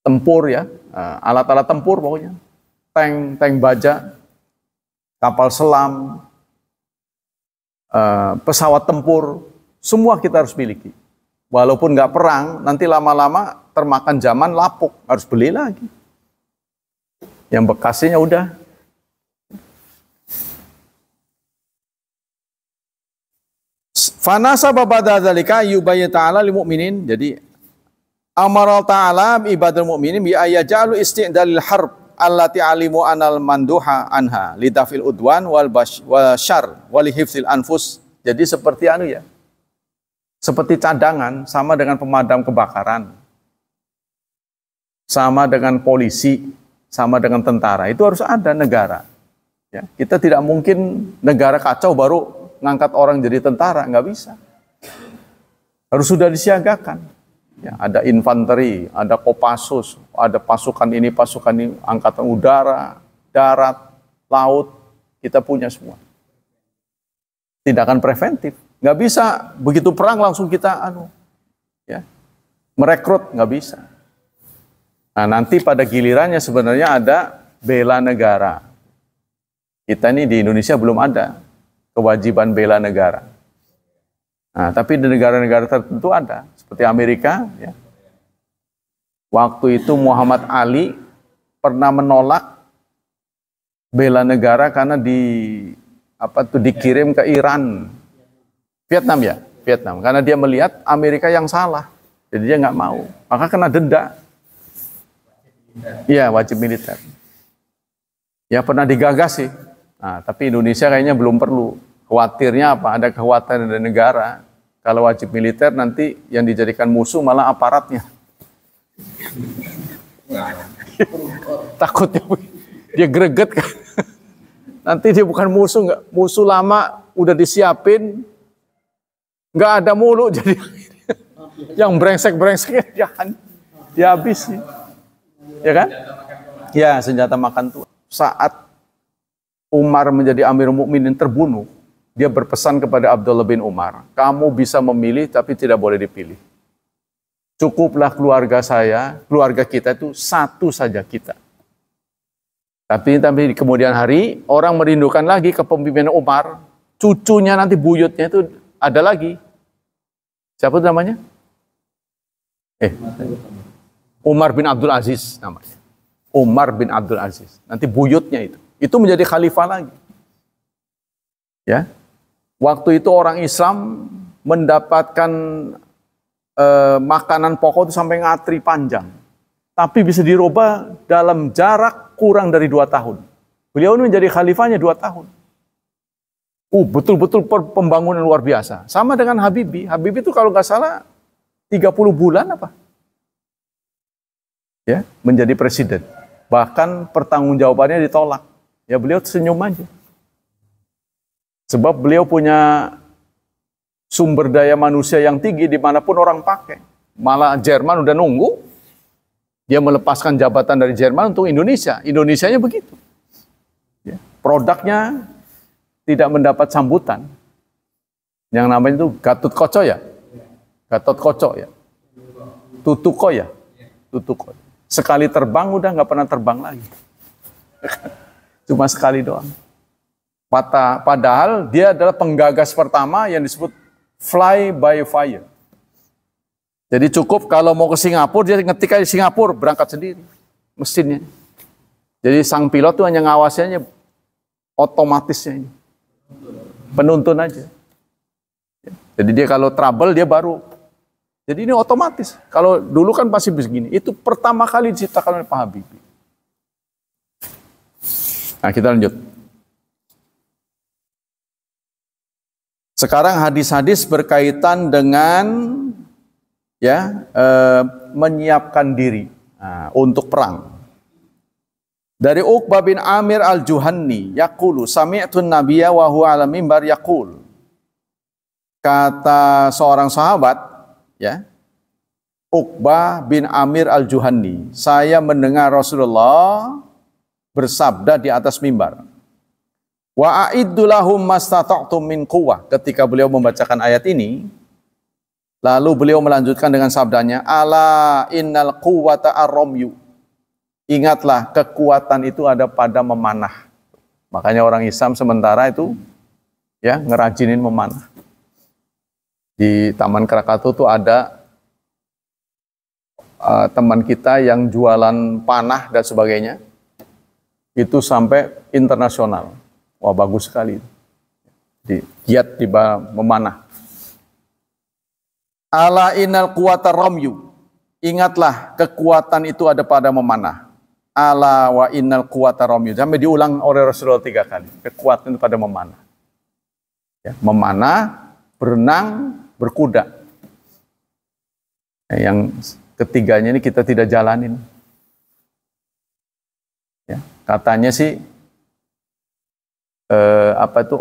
tempur, ya, alat-alat tempur pokoknya, tank baja, kapal selam, pesawat tempur, semua kita harus miliki. Walaupun nggak perang, nanti lama-lama termakan zaman, lapuk, harus beli lagi. Yang bekasnya udah. Fanasa babada dzalika yubayyin ta'ala lil mu'minin. Jadi amara ta'ala ibadul mu'minin bi ayajalu isti'dalil harb allati alimu anal manduha anha lidafil udwan wal syar wal hifzil anfus. Jadi seperti anu ya. Seperti cadangan sama dengan pemadam kebakaran. Sama dengan polisi, sama dengan tentara. Itu harus ada negara. Ya, kita tidak mungkin negara kacau baru ngangkat orang jadi tentara, nggak bisa. Harus sudah disiagakan. Ya, ada infanteri, ada Kopassus, ada pasukan ini, angkatan udara, darat, laut, kita punya semua. Tindakan preventif, nggak bisa begitu perang langsung kita merekrut, nggak bisa. Nah, nanti pada gilirannya sebenarnya ada bela negara. Kita ini di Indonesia belum ada kewajiban bela negara. Nah, tapi di negara-negara tertentu ada, seperti Amerika. Ya. Waktu itu Muhammad Ali pernah menolak bela negara karena dikirim ke Iran, Vietnam, karena dia melihat Amerika yang salah, jadi dia nggak mau, maka kena denda. Iya, wajib militer. Ya pernah digagas sih. Nah, tapi Indonesia kayaknya belum perlu. Khawatirnya apa? Ada kekhawatiran dari negara. Kalau wajib militer nanti yang dijadikan musuh malah aparatnya. Takutnya dia greget kan. Nanti dia bukan musuh, nggak musuh lama udah disiapin, nggak ada mulu jadi yang brengsek-brengsek jangan dihabisi. Ya kan? Ya, senjata makan tuan. Saat Umar menjadi Amirul Mukminin terbunuh, dia berpesan kepada Abdullah bin Umar, kamu bisa memilih tapi tidak boleh dipilih. Cukuplah keluarga kita itu satu saja kita. Tapi di kemudian hari, orang merindukan lagi kepemimpinan Umar, cucunya nanti buyutnya itu ada lagi. Siapa itu namanya? Umar bin Abdul Aziz namanya. Umar bin Abdul Aziz. Nanti buyutnya itu menjadi khalifah lagi. Ya. Waktu itu orang Islam mendapatkan makanan pokok itu sampai ngantri panjang. Tapi bisa dirubah dalam jarak kurang dari 2 tahun. Beliau ini menjadi khalifahnya 2 tahun. Betul-betul pembangunan luar biasa. Sama dengan Habibie. Habibie itu kalau nggak salah 30 bulan apa? Ya, menjadi presiden. Bahkan pertanggungjawabannya ditolak. Ya beliau senyum aja. Sebab beliau punya sumber daya manusia yang tinggi dimanapun orang pakai. Malah Jerman udah nunggu. Dia melepaskan jabatan dari Jerman untuk Indonesia. Indonesianya begitu. Ya, produknya tidak mendapat sambutan. Yang namanya itu Gatot Koco ya. Gatot Koco ya. Tutuko ya. Tutuko. Sekali terbang udah nggak pernah terbang lagi. Cuma sekali doang. Padahal dia adalah penggagas pertama yang disebut fly by fire. Jadi cukup kalau mau ke Singapura, dia ngetik aja Singapura, berangkat sendiri mesinnya. Jadi sang pilot tuh hanya ngawasinya otomatisnya. Penuntun aja. Jadi dia kalau trouble dia baru. Jadi ini otomatis. Kalau dulu kan pasti begini. Itu pertama kali diciptakan oleh Pak Habibie. Nah, kita lanjut. Sekarang hadis-hadis berkaitan dengan menyiapkan diri untuk perang. Dari Uqbah bin Amir al-Juhanni yaqulu sami'tun nabiyya wa huwa 'ala mimbar yaqul. Kata seorang sahabat, ya, Uqbah bin Amir al-Juhanni, saya mendengar Rasulullah bersabda di atas mimbar. Wa a'iddu lahum mastata'tum min quwwah. Ketika beliau membacakan ayat ini, lalu beliau melanjutkan dengan sabdanya, ala innal quwwata ar-ramyu. Ingatlah, kekuatan itu ada pada memanah. Makanya orang Islam sementara itu ya ngerajinin memanah. Di Taman Krakatau itu ada teman kita yang jualan panah dan sebagainya. Itu sampai internasional. Wah, bagus sekali. Giat di memanah. Ala innal quwwata ramyu. Ingatlah, kekuatan itu ada pada memanah. ala wa innal quwata ramyun. Sampai diulang oleh Rasulullah 3 kali. Kekuatan itu pada memanah. Ya, memanah, berenang, berkuda. Yang ketiganya ini kita tidak jalanin. Ya, katanya sih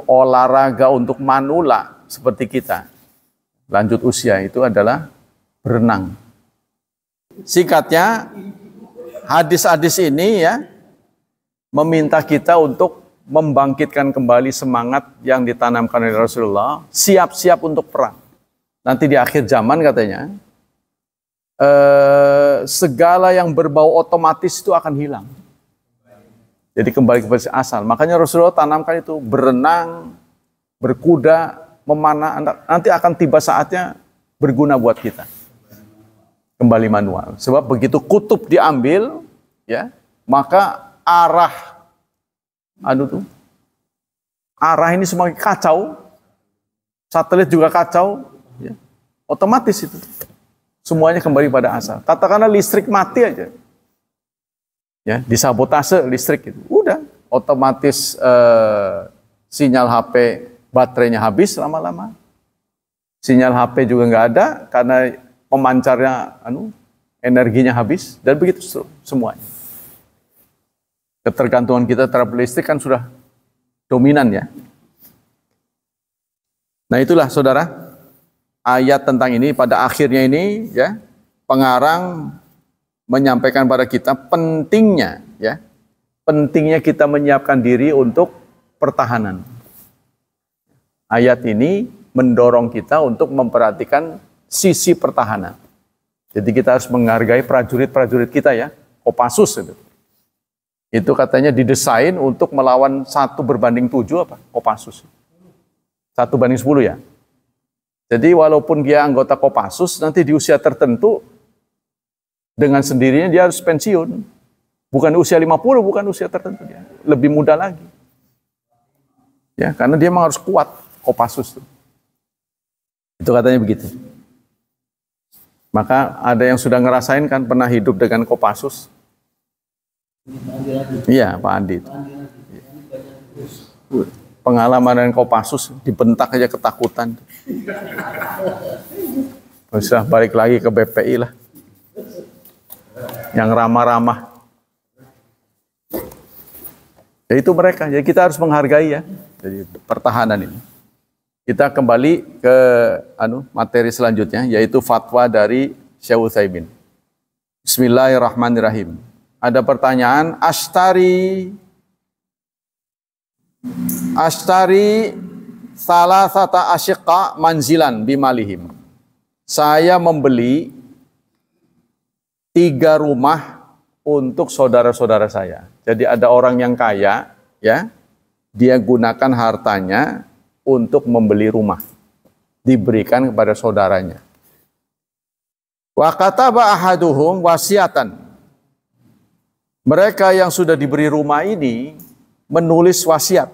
olahraga untuk manula seperti kita. Lanjut usia itu adalah berenang. Singkatnya, hadis-hadis ini ya meminta kita untuk membangkitkan kembali semangat yang ditanamkan oleh Rasulullah, siap-siap untuk perang. Nanti di akhir zaman katanya, segala yang berbau otomatis itu akan hilang. Jadi kembali kepada asal. Makanya Rasulullah tanamkan itu, berenang, berkuda, memanah, nanti akan tiba saatnya berguna buat kita. Kembali manual. Sebab begitu kutub diambil, ya, maka arah ini semakin kacau, satelit juga kacau, ya, otomatis itu. Semuanya kembali pada asal. Katakanlah listrik mati aja, ya, disabotase listrik itu, udah otomatis sinyal HP baterainya habis lama-lama. Sinyal HP juga nggak ada karena pemancarnya energinya habis, dan begitu semuanya. Ketergantungan kita terhadap listrik kan sudah dominan ya. Nah itulah saudara, ayat tentang ini pada akhirnya ini ya, pengarang menyampaikan pada kita pentingnya ya, pentingnya kita menyiapkan diri untuk pertahanan. Ayat ini mendorong kita untuk memperhatikan sisi pertahanan. Jadi kita harus menghargai prajurit-prajurit kita ya, Kopassus itu. Itu katanya didesain untuk melawan 1:7 apa? Kopassus. 1:10 ya. Jadi walaupun dia anggota Kopassus, nanti di usia tertentu dengan sendirinya dia harus pensiun. Bukan usia 50, bukan usia tertentu dia. Lebih muda lagi. Ya, karena dia memang harus kuat Kopassus itu. Itu katanya begitu. Maka ada yang sudah ngerasain kan, pernah hidup dengan Kopassus. Iya, Pak Andi. Pengalaman dengan Kopassus, dibentak aja ketakutan. Bisa balik lagi ke BPI lah. Yang ramah-ramah. Ya itu mereka. Jadi kita harus menghargai ya. Jadi pertahanan ini. Kita kembali ke materi selanjutnya, yaitu fatwa dari Syekh Utsaimin. Bismillahirrahmanirrahim. Ada pertanyaan, ashtari salasata asyiqa manzilan bimalihim. Saya membeli 3 rumah untuk saudara-saudara saya. Jadi ada orang yang kaya, ya, dia gunakan hartanya untuk membeli rumah, diberikan kepada saudaranya. Wa kataba ahaduhum wasiatan. Mereka yang sudah diberi rumah ini menulis wasiat.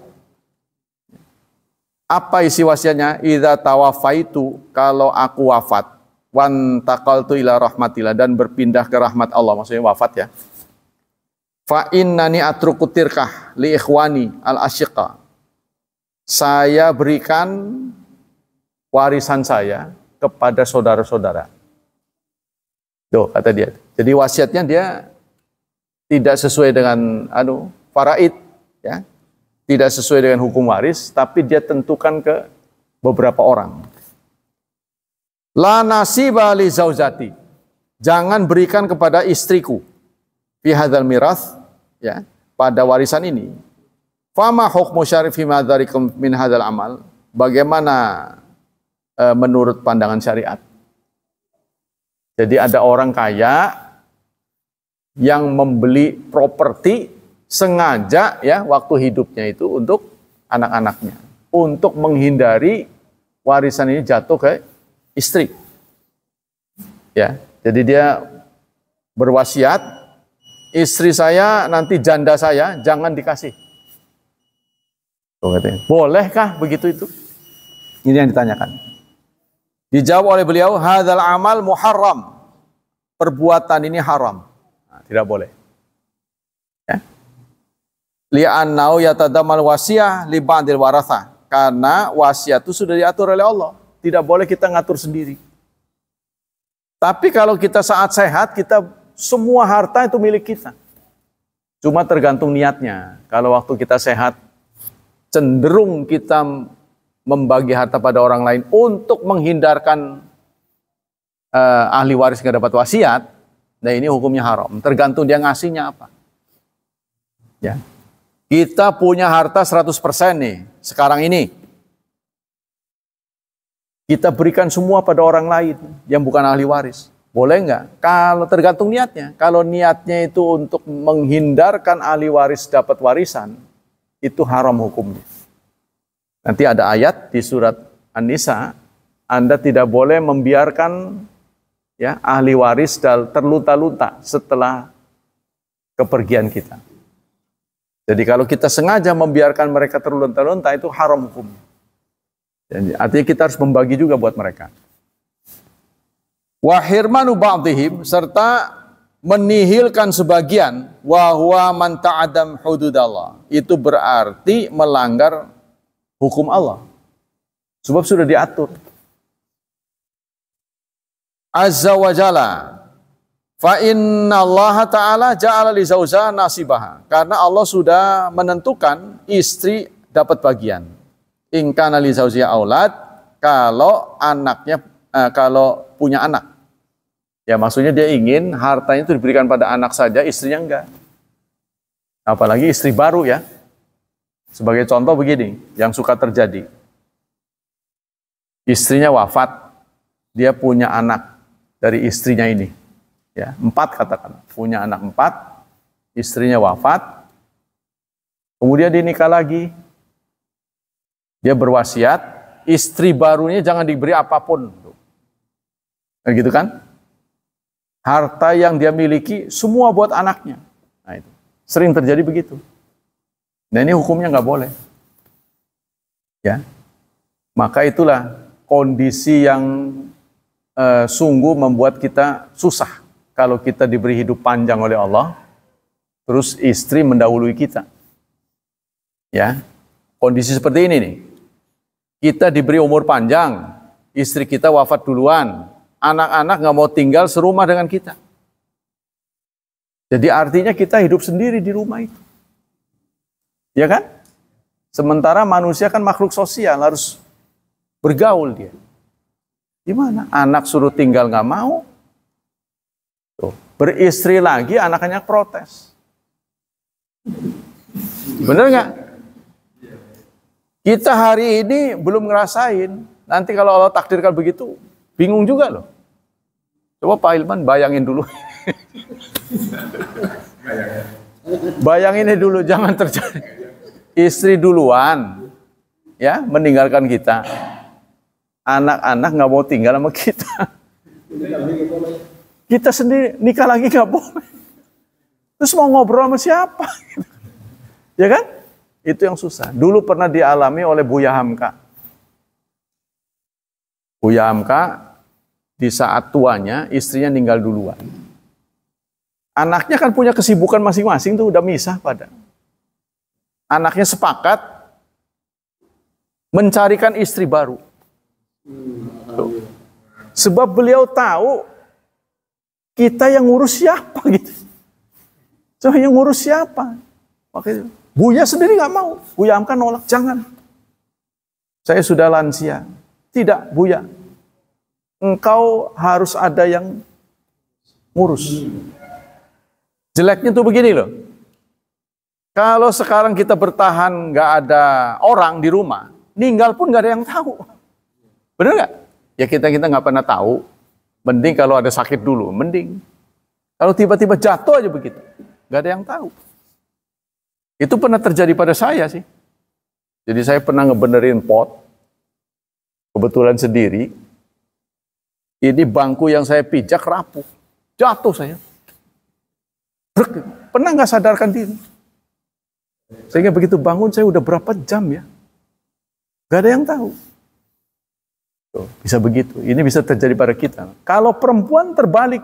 Apa isi wasiatnya? Idza tawafaitu, kalau aku wafat, wan taqaltu ila rahmatillah, dan berpindah ke rahmat Allah, maksudnya wafat ya. Fa innani atruku tirkah li ikhwani al asyiqa. Saya berikan warisan saya kepada saudara-saudara. Tuh kata dia. Jadi wasiatnya dia tidak sesuai dengan faraid, ya. Tidak sesuai dengan hukum waris, tapi dia tentukan ke beberapa orang. La nasiba li zaujati. Jangan berikan kepada istriku fi hadzal mirath, ya, pada warisan ini. Fama hukmu syarifi madzarikum min hadzal amal? Bagaimana menurut pandangan syariat? Jadi ada orang kaya yang membeli properti sengaja ya waktu hidupnya itu untuk anak-anaknya, untuk menghindari warisan ini jatuh ke istri. Ya, jadi dia berwasiat, istri saya nanti janda saya jangan dikasih. Bolehkah begitu itu? Ini yang ditanyakan. Dijawab oleh beliau, hadzal amal muharram. Perbuatan ini haram. Nah, tidak boleh. Ya. Li'annau yatadamal wasiyah li ba'dil warathah. Karena wasiat itu sudah diatur oleh Allah. Tidak boleh kita ngatur sendiri. Tapi kalau kita saat sehat, kita semua harta itu milik kita. Cuma tergantung niatnya. Kalau waktu kita sehat, cenderung kita membagi harta pada orang lain untuk menghindarkan ahli waris nggak dapat wasiat. Nah ini hukumnya haram. Tergantung dia ngasihnya apa. Ya. Kita punya harta 100% nih, sekarang ini. Kita berikan semua pada orang lain yang bukan ahli waris. Boleh nggak? Kalau tergantung niatnya. Kalau niatnya itu untuk menghindarkan ahli waris dapat warisan, itu haram hukumnya. Nanti ada ayat di surat An-Nisa, Anda tidak boleh membiarkan ya ahli waris terlunta-lunta setelah kepergian kita. Jadi kalau kita sengaja membiarkan mereka terlunta-lunta, itu haram hukumnya. Jadi artinya kita harus membagi juga buat mereka. Wa hirmanu ba'dihim, serta menihilkan sebagian, wa huwa man ta'adam hududallah. Itu berarti melanggar hukum Allah. Sebab sudah diatur. Azza wa jalla. Fa inna Allah Ta'ala ja'ala li zawja nasibaha. Karena Allah sudah menentukan istri dapat bagian. In kana li zawjiha aulad, kalau anaknya kalau punya anak. Ya maksudnya dia ingin hartanya itu diberikan pada anak saja, istrinya enggak. Apalagi istri baru ya. Sebagai contoh begini, yang suka terjadi. Istrinya wafat, dia punya anak dari istrinya ini. Ya, 4 katakan, punya anak 4, istrinya wafat, kemudian dia nikah lagi, dia berwasiat, istri barunya jangan diberi apapun. Nah, gitu kan? Harta yang dia miliki semua buat anaknya. Nah, itu sering terjadi begitu. Nah ini hukumnya nggak boleh. Ya, maka itulah kondisi yang sungguh membuat kita susah. Kalau kita diberi hidup panjang oleh Allah, terus istri mendahului kita. Ya, kondisi seperti ini nih. Kita diberi umur panjang, istri kita wafat duluan, anak-anak nggak mau tinggal serumah dengan kita. Jadi artinya kita hidup sendiri di rumah itu. Ya kan? Sementara manusia kan makhluk sosial, harus bergaul dia. Gimana? Anak suruh tinggal nggak mau. Tuh, beristri lagi anaknya protes. Bener nggak? Kita hari ini belum ngerasain. Nanti kalau Allah takdirkan begitu, bingung juga loh. Coba Pak Hilman bayangin dulu. Bayangin dulu, jangan terjadi. Istri duluan, ya meninggalkan kita. Anak-anak nggak mau tinggal sama kita. Kita sendiri nikah lagi nggak boleh. Terus mau ngobrol sama siapa? Ya kan? Itu yang susah. Dulu pernah dialami oleh Buya Hamka. Buya Hamka di saat tuanya istrinya meninggal duluan. Anaknya kan punya kesibukan masing-masing tuh udah misah pada. Anaknya sepakat mencarikan istri baru. Tuh. Sebab beliau tahu kita yang ngurus siapa gitu. So yang ngurus siapa? Makanya Buya sendiri nggak mau. Buya Hamka nolak, jangan. Saya sudah lansia. Tidak, Buya. Engkau harus ada yang ngurus. Jeleknya tuh begini loh. Kalau sekarang kita bertahan nggak ada orang di rumah, ninggal pun nggak ada yang tahu. Bener nggak? Ya kita nggak pernah tahu. Mending kalau ada sakit dulu, mending. Kalau tiba-tiba jatuh aja begitu, nggak ada yang tahu. Itu pernah terjadi pada saya sih. Jadi saya pernah ngebenerin pot, kebetulan sendiri. Ini bangku yang saya pijak rapuh, jatuh saya. Pernah nggak sadarkan diri. Sehingga begitu bangun saya udah berapa jam ya. Gak ada yang tahu. Tuh, bisa begitu. Ini bisa terjadi pada kita. Kalau perempuan terbalik.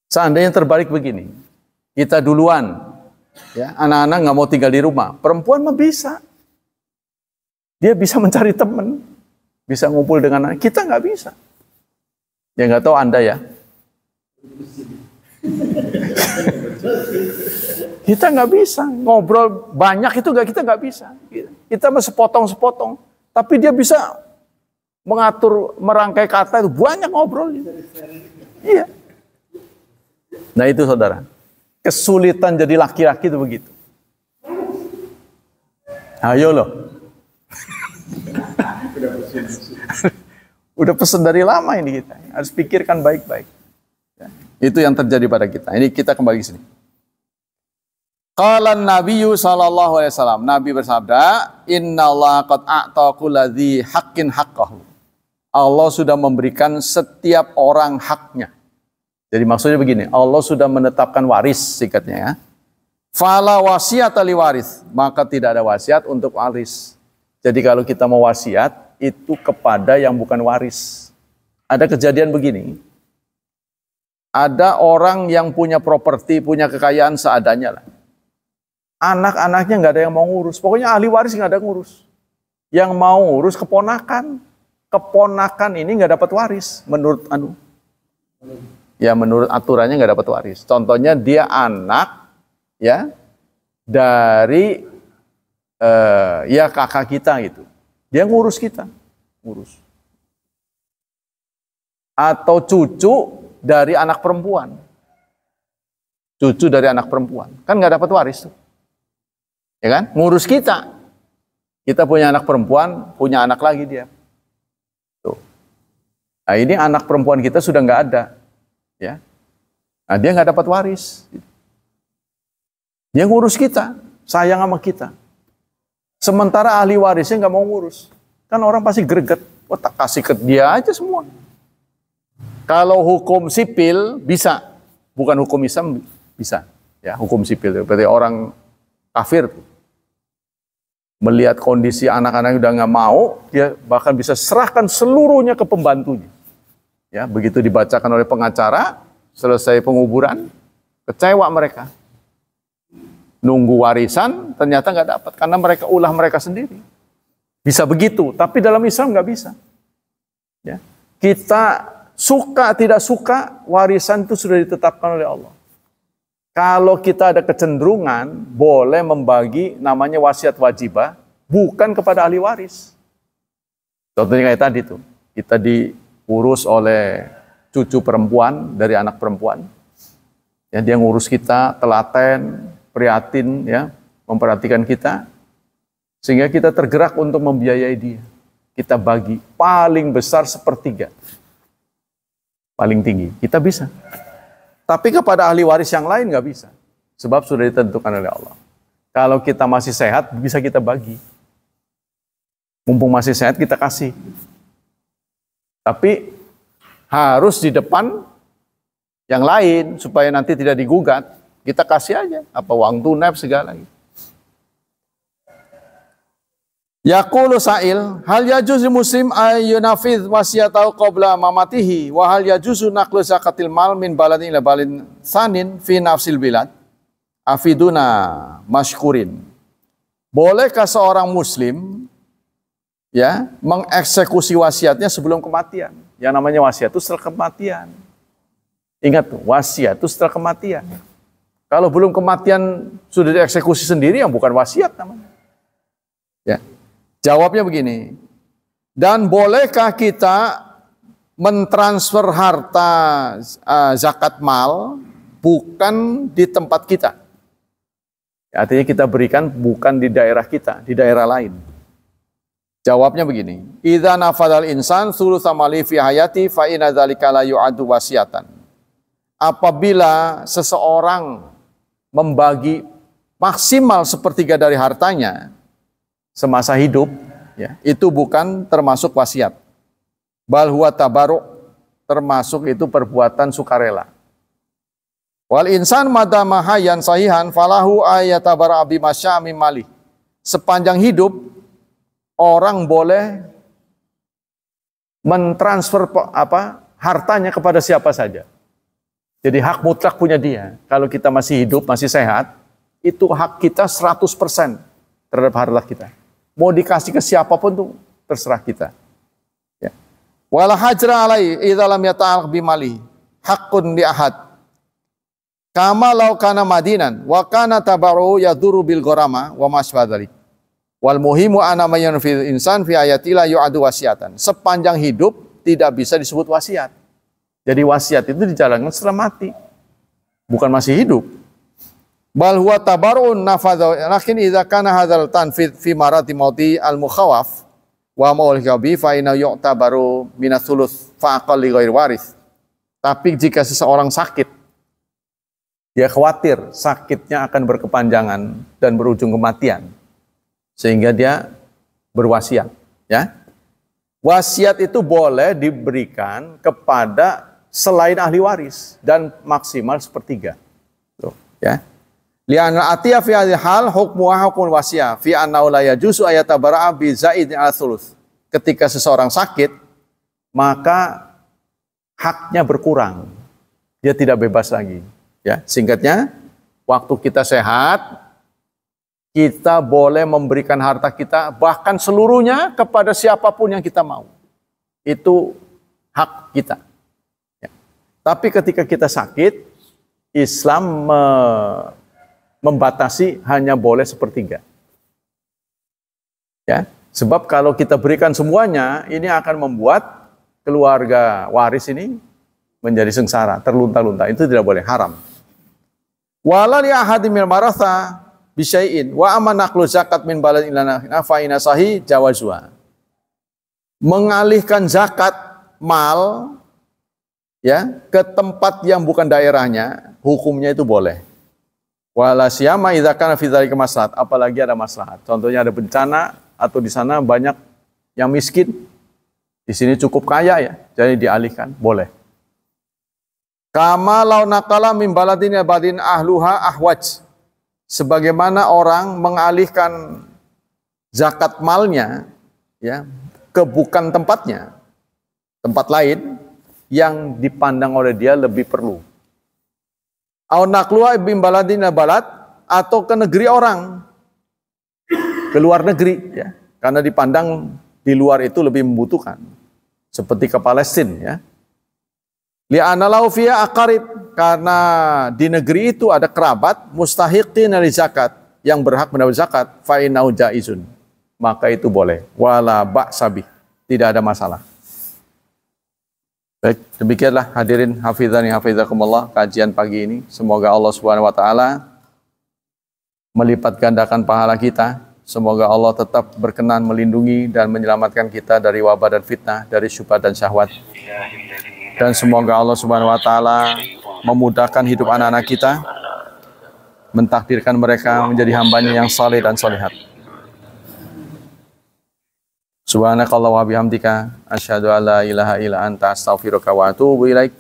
Seandainya terbalik begini. kita duluan. Ya, anak-anak nggak mau tinggal di rumah. Perempuan mah bisa. Dia bisa mencari teman, bisa ngumpul dengan anak. Kita nggak bisa. Ya nggak tahu Anda ya. Kita nggak bisa ngobrol banyak itu kita nggak bisa. Kita mah sepotong-sepotong. Tapi dia bisa mengatur, merangkai kata itu banyak ngobrol. Iya. Nah itu saudara. Kesulitan jadi laki-laki itu begitu. Ayo loh. Udah pesen dari lama ini kita. Harus pikirkan baik-baik. Ya, itu yang terjadi pada kita. Ini kita kembali ke sini. Qala Nabiyyu sallallahu alaihi wasallam. Nabi bersabda, "Innallaha qad a'ta kulladzi haqqin haqqahu." Allah sudah memberikan setiap orang haknya. Jadi maksudnya begini, Allah sudah menetapkan waris sikatnya ya. Fala wasiyata li waris, maka tidak ada wasiat untuk waris. Jadi kalau kita mau wasiat itu kepada yang bukan waris. Ada kejadian begini. Ada orang yang punya properti, punya kekayaan seadanya lah. Anak-anaknya nggak ada yang mau ngurus. Pokoknya ahli waris nggak ada ngurus. Yang mau ngurus keponakan. Keponakan ini nggak dapat waris menurut menurut aturannya nggak dapat waris. Contohnya dia anak ya dari kakak kita gitu. Dia ngurus kita, ngurus. Atau cucu dari anak perempuan. Cucu dari anak perempuan. Kan nggak dapat waris tuh. Ya kan? Ngurus kita. Kita punya anak perempuan, punya anak lagi dia. Tuh. Nah ini anak perempuan kita sudah nggak ada. Ya. Nah dia nggak dapat waris. Dia ngurus kita, sayang sama kita. Sementara ahli warisnya nggak mau ngurus. Kan orang pasti greget. Oh tak kasih ke dia aja semua. Kalau hukum sipil bisa. Bukan hukum Islam bisa. Ya, hukum sipil. Berarti orang kafir. Melihat kondisi anak-anak udah nggak mau. Dia bahkan bisa serahkan seluruhnya ke pembantunya. Ya, begitu dibacakan oleh pengacara. Selesai penguburan. Kecewa mereka. Nunggu warisan ternyata nggak dapat karena mereka ulah mereka sendiri. Bisa begitu, tapi dalam Islam nggak bisa. Ya. Kita suka tidak suka warisan itu sudah ditetapkan oleh Allah. Kalau kita ada kecenderungan boleh membagi namanya wasiat wajibah bukan kepada ahli waris. Contohnya kayak tadi tuh, kita diurus oleh cucu perempuan dari anak perempuan. Ya, dia ngurus kita, telaten, prihatin, ya, memperhatikan kita, sehingga kita tergerak untuk membiayai dia. Kita bagi paling besar 1/3, paling tinggi. Kita bisa. Tapi kepada ahli waris yang lain nggak bisa, sebab sudah ditentukan oleh Allah. Kalau kita masih sehat, bisa kita bagi. Mumpung masih sehat, kita kasih. Tapi harus di depan yang lain supaya nanti tidak digugat. Kita kasih aja, apa uang tunai segala gitu. Yaqulu sa'il, hal yajuzu muslim ayyunafidh wasiyatahu qabla mamatihi wa hal yajuzu naqlu zakatil mal min baladin ila baladin tsanin fi nafsil bilad afiduna mashkurin. Bolehkah seorang muslim ya mengeksekusi wasiatnya sebelum kematian? Yang namanya wasiat itu setelah kematian. Ingat tuh, wasiat itu setelah kematian. Kalau belum kematian sudah dieksekusi sendiri yang bukan wasiat namanya. Ya. Jawabnya begini. Dan bolehkah kita mentransfer harta zakat mal bukan di tempat kita? Ya, artinya kita berikan bukan di daerah kita, di daerah lain. Jawabnya begini. Idza nafadal insan thulutsa mali fi hayati fa inna dzalika la yu'addu wasiatan. Apabila seseorang membagi maksimal 1/3 dari hartanya semasa hidup, ya, itu bukan termasuk wasiat. Bal huwa tabaruk, termasuk itu perbuatan sukarela. Wal insan madama hayyan sahihan falahu ayatabara bi masya min mali. Sepanjang hidup orang boleh mentransfer hartanya kepada siapa saja. Jadi hak mutlak punya dia. Kalau kita masih hidup, masih sehat, itu hak kita 100% terhadap harta kita. Mau dikasih ke siapapun tuh terserah kita. Ya. Wala hajra alai idza lam yata'alq bimali haqqun li ahad. Kama law kana madinan wa kana tabaru yaduru bil gharama wa masbadalik. Wal muhimu ana mayan fil insan fi ayati la yu'adu wasiatan. Sepanjang hidup tidak bisa disebut wasiat. Jadi wasiat itu dijalankan setelah mati, bukan masih hidup. Bal huwa tabarun nafadha, lakin idza kana hadzal tanfid fi marati mauti al mukhawaf wa maulika bi fa inna yu'tabaru min ats-tsuluts fa aqall li ghairi waris. Tapi jika seseorang sakit, dia khawatir sakitnya akan berkepanjangan dan berujung kematian, sehingga dia berwasiat, ya. Wasiat itu boleh diberikan kepada selain ahli waris dan maksimal sepertiga. Tuh, ya. Li'anna atiya fi hadhihi hal hukmuha hukmul wasiyah fi annahu la yajuzu ayatabara'a bi zaidin ala thuluts. Ketika seseorang sakit, maka haknya berkurang. Dia tidak bebas lagi. Ya, singkatnya, waktu kita sehat, kita boleh memberikan harta kita bahkan seluruhnya kepada siapapun yang kita mau. Itu hak kita. Tapi ketika kita sakit, Islam membatasi hanya boleh sepertiga. Ya, sebab kalau kita berikan semuanya, ini akan membuat keluarga waris ini menjadi sengsara, terlunta-lunta. Itu tidak boleh, haram. Wala li ahadin min maratha bisyai'in wa amanaqlu zakat min baladin ila fa ina sahih jawazwa. Mengalihkan zakat mal, ya, ke tempat yang bukan daerahnya, hukumnya itu boleh. Wala siyama idza kana fi dzalika maslahat, apalagi ada maslahat. Contohnya ada bencana atau di sana banyak yang miskin. Di sini cukup kaya, ya, jadi dialihkan, boleh. Kama law naqala min baladin ila baladin ahluha ahwaj. Sebagaimana orang mengalihkan zakat malnya, ya, ke bukan tempatnya, tempat lain yang dipandang oleh dia lebih perlu. Au naqluha bin baladin balad, atau ke negeri orang, ke luar negeri, ya, karena dipandang di luar itu lebih membutuhkan, seperti ke Palestina, ya. Li'anna lahu fiha aqarib, karena di negeri itu ada kerabat mustahiqin li zakat, yang berhak mendapat zakat, fa innahu jaizun, maka itu boleh. Wala ba'sa bih, tidak ada masalah. Baik, demikianlah hadirin hafizani hafizakumullah kajian pagi ini. Semoga Allah Subhanahu wa taala melipat gandakan pahala kita. Semoga Allah tetap berkenan melindungi dan menyelamatkan kita dari wabah dan fitnah, dari syubhat dan syahwat. Dan semoga Allah Subhanahu wa taala memudahkan hidup anak-anak kita, mentakdirkan mereka menjadi hambanya yang saleh dan salihat. Subhanakallah wa bihamdika asyhadu an la ilaha illa anta astaghfiruka wa atubu ilaik.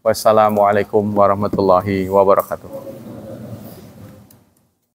Wassalamualaikum warahmatullahi wabarakatuh.